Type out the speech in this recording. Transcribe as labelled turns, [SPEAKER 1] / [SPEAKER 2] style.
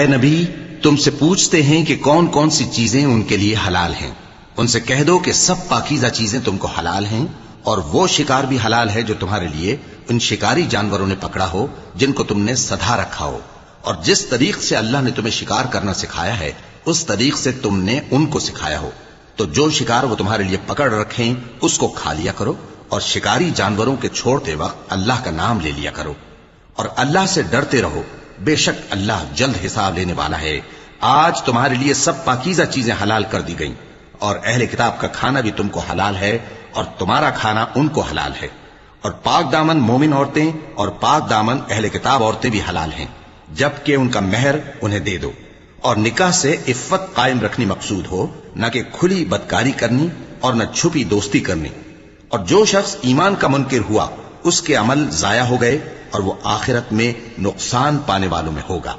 [SPEAKER 1] اے نبی تم سے پوچھتے ہیں کہ کون کون سی چیزیں ان کے لیے حلال ہیں، ان سے کہہ دو کہ سب پاکیزہ چیزیں تم کو حلال ہیں، اور وہ شکار بھی حلال ہے جو تمہارے لیے ان شکاری جانوروں نے پکڑا ہو جن کو تم نے سدھا رکھا ہو، اور جس طریق سے اللہ نے تمہیں شکار کرنا سکھایا ہے اس طریق سے تم نے ان کو سکھایا ہو، تو جو شکار وہ تمہارے لیے پکڑ رکھیں اس کو کھا لیا کرو، اور شکاری جانوروں کے چھوڑتے وقت اللہ کا نام لے لیا کرو، اور اللہ سے ڈرتے رہو، بے شک اللہ جلد حساب لینے والا ہے۔ آج تمہارے لیے سب پاکیزہ چیزیں حلال کر دی گئیں، اور اہل کتاب کا کھانا بھی تم کو حلال ہے اور تمہارا کھانا ان کو حلال ہے، اور پاک دامن مومن عورتیں اور پاک دامن اہل کتاب عورتیں بھی حلال ہیں، جبکہ ان کا مہر انہیں دے دو، اور نکاح سے عفت قائم رکھنی مقصود ہو، نہ کہ کھلی بدکاری کرنی اور نہ چھپی دوستی کرنی۔ اور جو شخص ایمان کا منکر ہوا اس کے عمل ضائع ہو گئے اور وہ آخرت میں نقصان پانے والوں میں ہوگا۔